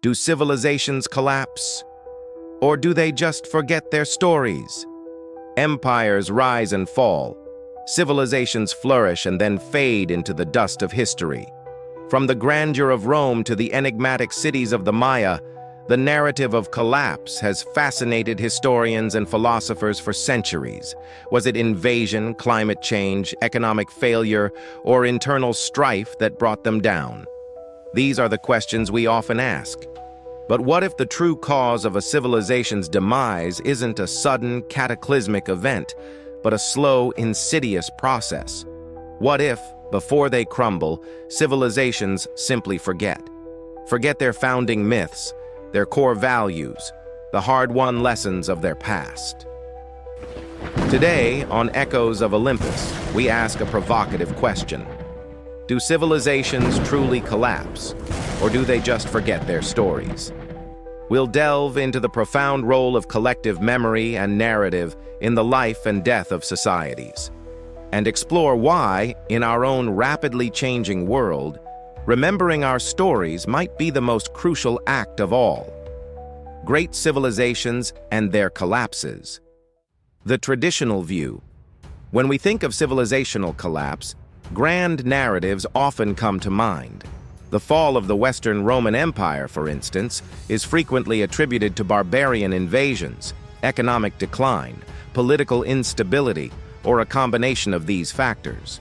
Do civilizations collapse? Or do they just forget their stories? Empires rise and fall. Civilizations flourish and then fade into the dust of history. From the grandeur of Rome to the enigmatic cities of the Maya, the narrative of collapse has fascinated historians and philosophers for centuries. Was it invasion, climate change, economic failure, or internal strife that brought them down? These are the questions we often ask. But what if the true cause of a civilization's demise isn't a sudden, cataclysmic event, but a slow, insidious process? What if, before they crumble, civilizations simply forget? Forget their founding myths, their core values, the hard-won lessons of their past. Today, on Echoes of Olympus, we ask a provocative question. Do civilizations truly collapse, or do they just forget their stories? We'll delve into the profound role of collective memory and narrative in the life and death of societies, and explore why, in our own rapidly changing world, remembering our stories might be the most crucial act of all. Great civilizations and their collapses. The traditional view. When we think of civilizational collapse, grand narratives often come to mind. The fall of the Western Roman Empire, for instance, is frequently attributed to barbarian invasions, economic decline, political instability, or a combination of these factors.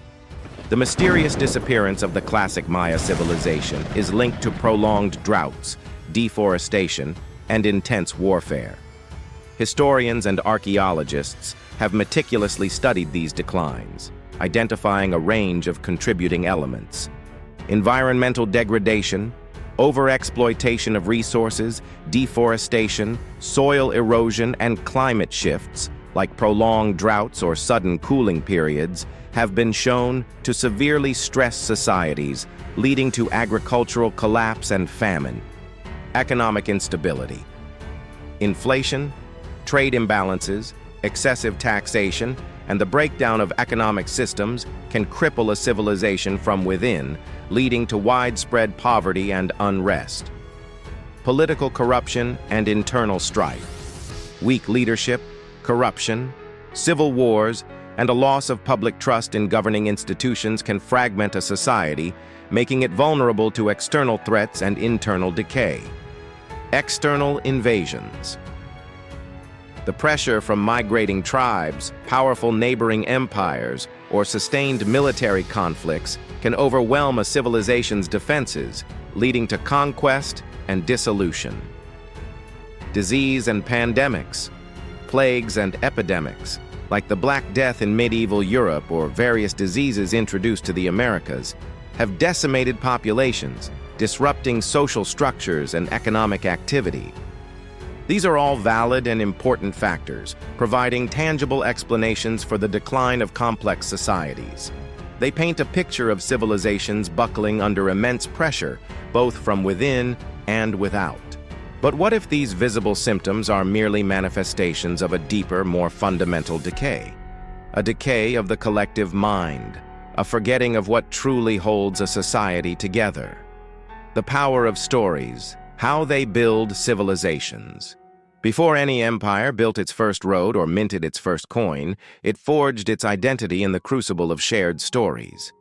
The mysterious disappearance of the classic Maya civilization is linked to prolonged droughts, deforestation, and intense warfare. Historians and archaeologists have meticulously studied these declines, identifying a range of contributing elements. Environmental degradation, overexploitation of resources, deforestation, soil erosion, and climate shifts, like prolonged droughts or sudden cooling periods, have been shown to severely stress societies, leading to agricultural collapse and famine. Economic instability. Inflation, trade imbalances, excessive taxation, and the breakdown of economic systems can cripple a civilization from within, leading to widespread poverty and unrest. Political corruption and internal strife. Weak leadership, corruption, civil wars, and a loss of public trust in governing institutions can fragment a society, making it vulnerable to external threats and internal decay. External invasions. The pressure from migrating tribes, powerful neighboring empires, or sustained military conflicts can overwhelm a civilization's defenses, leading to conquest and dissolution. Disease and pandemics. Plagues and epidemics, like the Black Death in medieval Europe or various diseases introduced to the Americas, have decimated populations, disrupting social structures and economic activity. These are all valid and important factors, providing tangible explanations for the decline of complex societies. They paint a picture of civilizations buckling under immense pressure, both from within and without. But what if these visible symptoms are merely manifestations of a deeper, more fundamental decay? A decay of the collective mind, a forgetting of what truly holds a society together. The power of stories, how they build civilizations. Before any empire built its first road or minted its first coin, it forged its identity in the crucible of shared stories.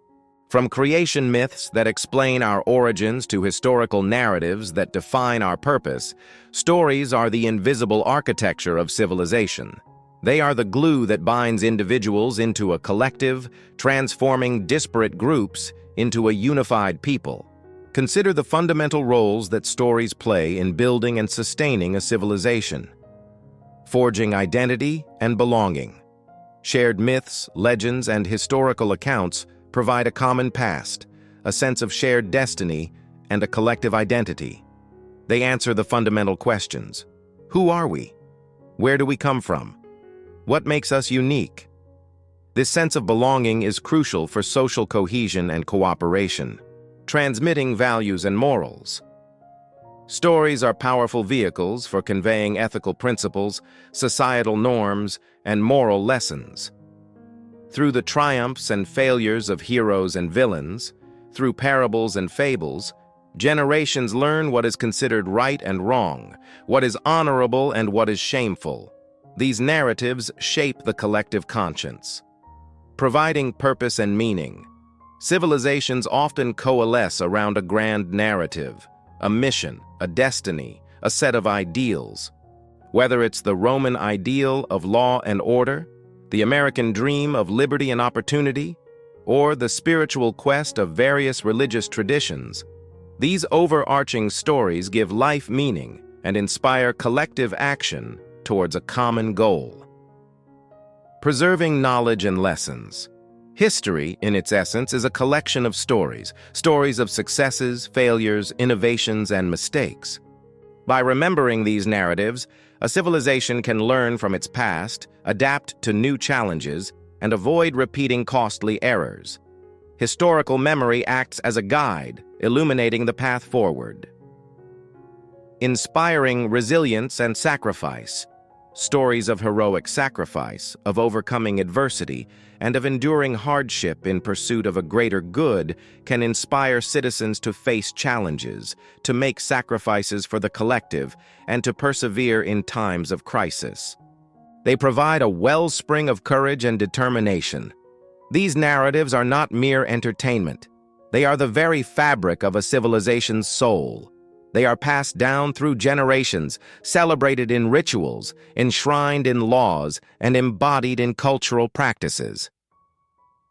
From creation myths that explain our origins to historical narratives that define our purpose, stories are the invisible architecture of civilization. They are the glue that binds individuals into a collective, transforming disparate groups into a unified people. Consider the fundamental roles that stories play in building and sustaining a civilization. Forging identity and belonging. Shared myths, legends, and historical accounts provide a common past, a sense of shared destiny, and a collective identity. They answer the fundamental questions. Who are we? Where do we come from? What makes us unique? This sense of belonging is crucial for social cohesion and cooperation, transmitting values and morals. Stories are powerful vehicles for conveying ethical principles, societal norms, and moral lessons. Through the triumphs and failures of heroes and villains, through parables and fables, Generations learn what is considered right and wrong, what is honorable and what is shameful. These narratives shape the collective conscience. Providing purpose and meaning. Civilizations often coalesce around a grand narrative, a mission, a destiny, a set of ideals. Whether it's the Roman ideal of law and order, the American dream of liberty and opportunity, or the spiritual quest of various religious traditions, these overarching stories give life meaning and inspire collective action towards a common goal. Preserving knowledge and lessons. History, in its essence, is a collection of stories of successes, failures, innovations, and mistakes. By remembering these narratives, a civilization can learn from its past, adapt to new challenges, and avoid repeating costly errors. Historical memory acts as a guide, illuminating the path forward. Inspiring resilience and sacrifice. Stories of heroic sacrifice, of overcoming adversity, and of enduring hardship in pursuit of a greater good can inspire citizens to face challenges, to make sacrifices for the collective, and to persevere in times of crisis. They provide a wellspring of courage and determination. These narratives are not mere entertainment. They are the very fabric of a civilization's soul. They are passed down through generations, celebrated in rituals, enshrined in laws, and embodied in cultural practices.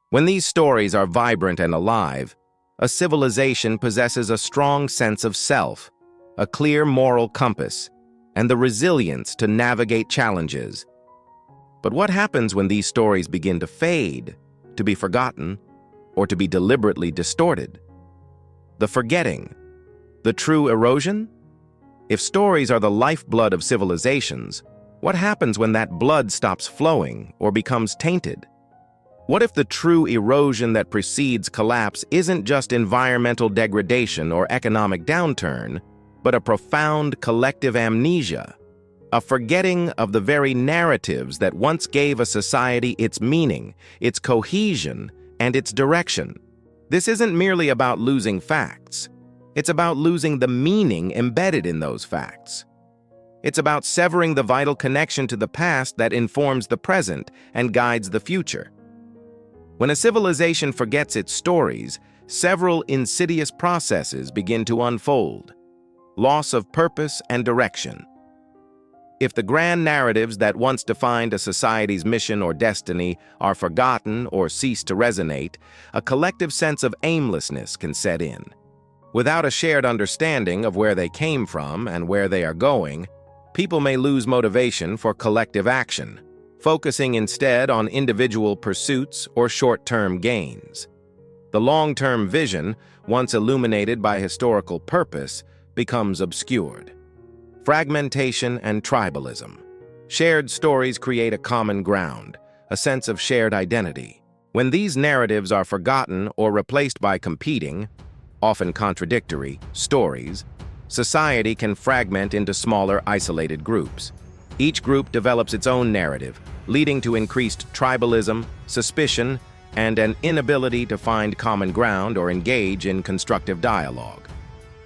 When these stories are vibrant and alive, a civilization possesses a strong sense of self, a clear moral compass, and the resilience to navigate challenges. But what happens when these stories begin to fade, to be forgotten, or to be deliberately distorted? The forgetting. The true erosion? If stories are the lifeblood of civilizations, what happens when that blood stops flowing or becomes tainted? What if the true erosion that precedes collapse isn't just environmental degradation or economic downturn, but a profound collective amnesia, a forgetting of the very narratives that once gave a society its meaning, its cohesion, and its direction? This isn't merely about losing facts. It's about losing the meaning embedded in those facts. It's about severing the vital connection to the past that informs the present and guides the future. When a civilization forgets its stories, several insidious processes begin to unfold. Loss of purpose and direction. If the grand narratives that once defined a society's mission or destiny are forgotten or cease to resonate, a collective sense of aimlessness can set in. Without a shared understanding of where they came from and where they are going, people may lose motivation for collective action, focusing instead on individual pursuits or short-term gains. The long-term vision, once illuminated by historical purpose, becomes obscured. Fragmentation and tribalism. Shared stories create a common ground, a sense of shared identity. When these narratives are forgotten or replaced by competing, often contradictory, stories, society can fragment into smaller, isolated groups. Each group develops its own narrative, leading to increased tribalism, suspicion, and an inability to find common ground or engage in constructive dialogue.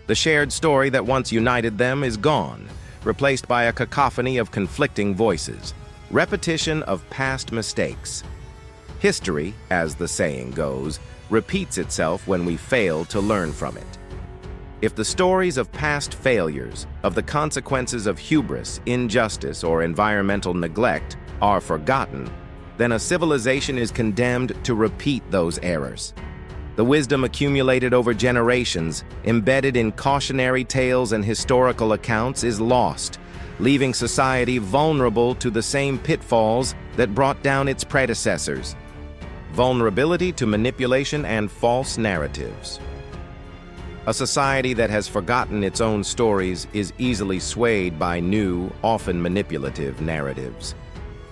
The shared story that once united them is gone, replaced by a cacophony of conflicting voices, repetition of past mistakes. History, as the saying goes, repeats itself when we fail to learn from it. If the stories of past failures, of the consequences of hubris, injustice, or environmental neglect are forgotten, then a civilization is condemned to repeat those errors. The wisdom accumulated over generations, embedded in cautionary tales and historical accounts, is lost, leaving society vulnerable to the same pitfalls that brought down its predecessors. Vulnerability to manipulation and false narratives. A society that has forgotten its own stories is easily swayed by new, often manipulative narratives.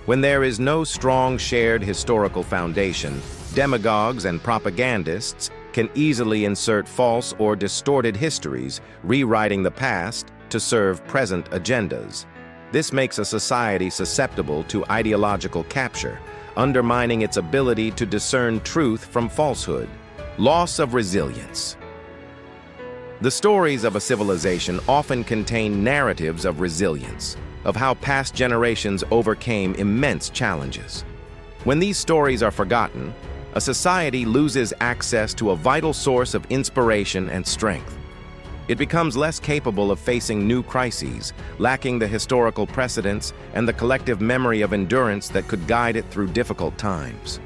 When there is no strong shared historical foundation, demagogues and propagandists can easily insert false or distorted histories, rewriting the past to serve present agendas. This makes a society susceptible to ideological capture, undermining its ability to discern truth from falsehood. Loss of resilience. The stories of a civilization often contain narratives of resilience, of how past generations overcame immense challenges. When these stories are forgotten, a society loses access to a vital source of inspiration and strength. It becomes less capable of facing new crises, lacking the historical precedents and the collective memory of endurance that could guide it through difficult times.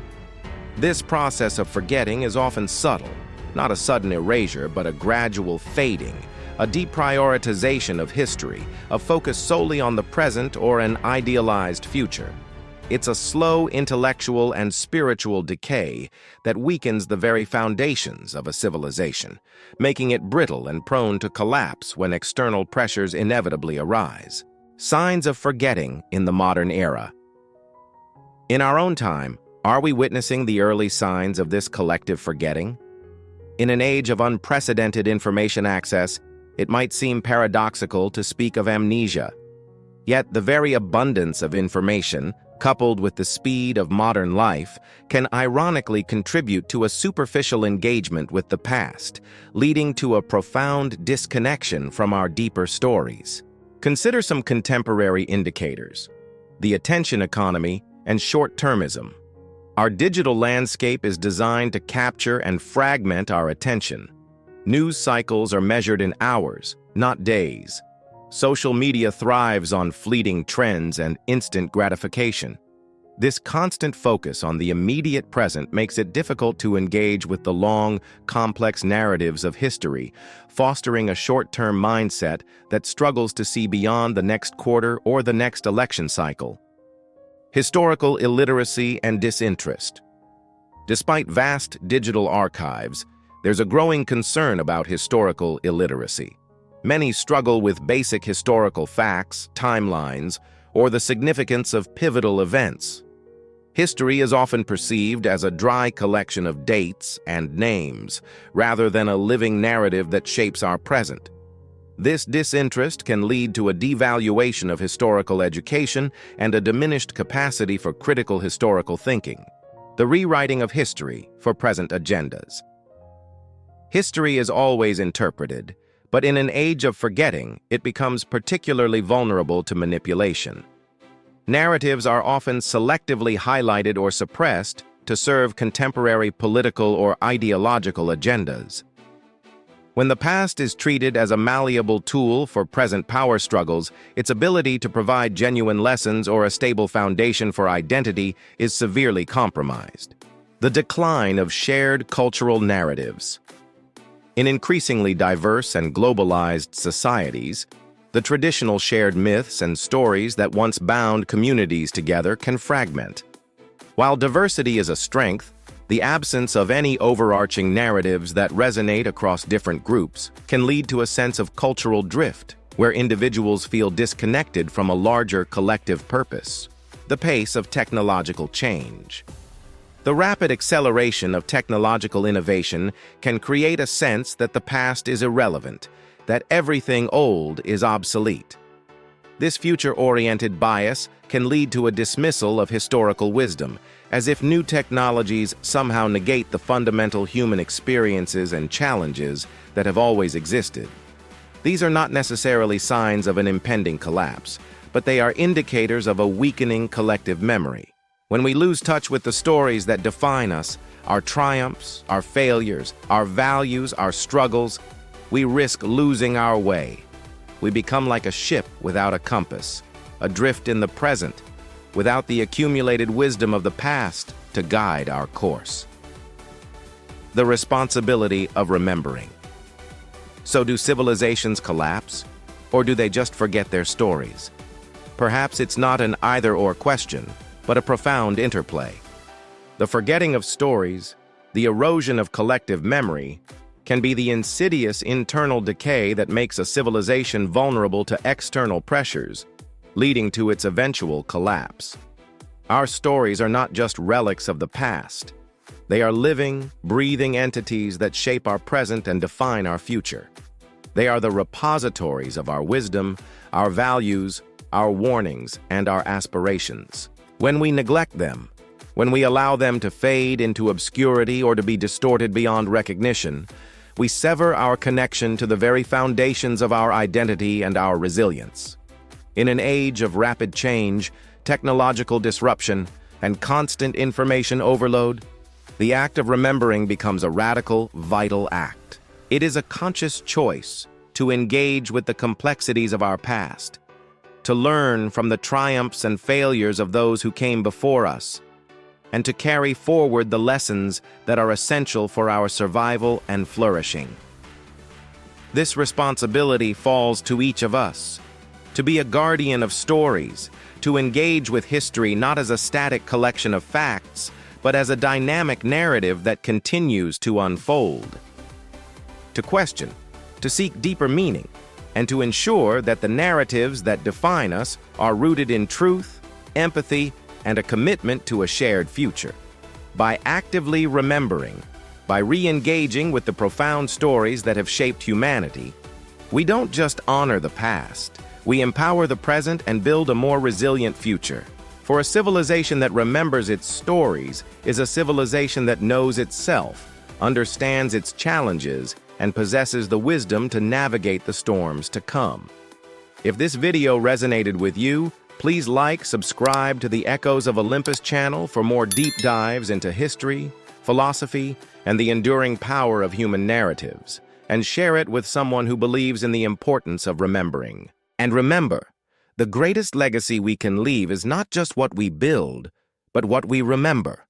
This process of forgetting is often subtle, not a sudden erasure, but a gradual fading, a deprioritization of history, a focus solely on the present or an idealized future. It's a slow intellectual and spiritual decay that weakens the very foundations of a civilization, making it brittle and prone to collapse when external pressures inevitably arise. Signs of forgetting in the modern era. In our own time, are we witnessing the early signs of this collective forgetting? In an age of unprecedented information access, it might seem paradoxical to speak of amnesia. Yet the very abundance of information, coupled with the speed of modern life, can ironically contribute to a superficial engagement with the past, leading to a profound disconnection from our deeper stories. Consider some contemporary indicators: the attention economy and short-termism. Our digital landscape is designed to capture and fragment our attention. News cycles are measured in hours, not days. Social media thrives on fleeting trends and instant gratification. This constant focus on the immediate present makes it difficult to engage with the long, complex narratives of history, fostering a short-term mindset that struggles to see beyond the next quarter or the next election cycle. Historical illiteracy and disinterest. Despite vast digital archives, there's a growing concern about historical illiteracy. Many struggle with basic historical facts, timelines, or the significance of pivotal events. History is often perceived as a dry collection of dates and names, rather than a living narrative that shapes our present. This disinterest can lead to a devaluation of historical education and a diminished capacity for critical historical thinking. The rewriting of history for present agendas. History is always interpreted, but in an age of forgetting, it becomes particularly vulnerable to manipulation. Narratives are often selectively highlighted or suppressed to serve contemporary political or ideological agendas. When the past is treated as a malleable tool for present power struggles, its ability to provide genuine lessons or a stable foundation for identity is severely compromised. The decline of shared cultural narratives. In increasingly diverse and globalized societies, the traditional shared myths and stories that once bound communities together can fragment. While diversity is a strength, the absence of any overarching narratives that resonate across different groups can lead to a sense of cultural drift, where individuals feel disconnected from a larger collective purpose. The pace of technological change. The rapid acceleration of technological innovation can create a sense that the past is irrelevant, that everything old is obsolete. This future-oriented bias can lead to a dismissal of historical wisdom, as if new technologies somehow negate the fundamental human experiences and challenges that have always existed. These are not necessarily signs of an impending collapse, but they are indicators of a weakening collective memory. When we lose touch with the stories that define us, our triumphs, our failures, our values, our struggles, we risk losing our way. We become like a ship without a compass, adrift in the present, without the accumulated wisdom of the past to guide our course. The responsibility of remembering. So do civilizations collapse, or do they just forget their stories? Perhaps it's not an either-or question, but a profound interplay. The forgetting of stories, the erosion of collective memory, can be the insidious internal decay that makes a civilization vulnerable to external pressures, leading to its eventual collapse. Our stories are not just relics of the past. They are living, breathing entities that shape our present and define our future. They are the repositories of our wisdom, our values, our warnings, and our aspirations. When we neglect them, when we allow them to fade into obscurity or to be distorted beyond recognition, we sever our connection to the very foundations of our identity and our resilience. In an age of rapid change, technological disruption, and constant information overload, the act of remembering becomes a radical, vital act. It is a conscious choice to engage with the complexities of our past, to learn from the triumphs and failures of those who came before us, and to carry forward the lessons that are essential for our survival and flourishing. This responsibility falls to each of us, to be a guardian of stories, to engage with history not as a static collection of facts, but as a dynamic narrative that continues to unfold. To question, to seek deeper meaning, and to ensure that the narratives that define us are rooted in truth, empathy, and a commitment to a shared future. By actively remembering, by re-engaging with the profound stories that have shaped humanity, we don't just honor the past, we empower the present and build a more resilient future. For a civilization that remembers its stories is a civilization that knows itself, understands its challenges, and possesses the wisdom to navigate the storms to come. If this video resonated with you, please like, subscribe to the Echoes of Olympus channel for more deep dives into history, philosophy, and the enduring power of human narratives, and share it with someone who believes in the importance of remembering. And remember, the greatest legacy we can leave is not just what we build, but what we remember.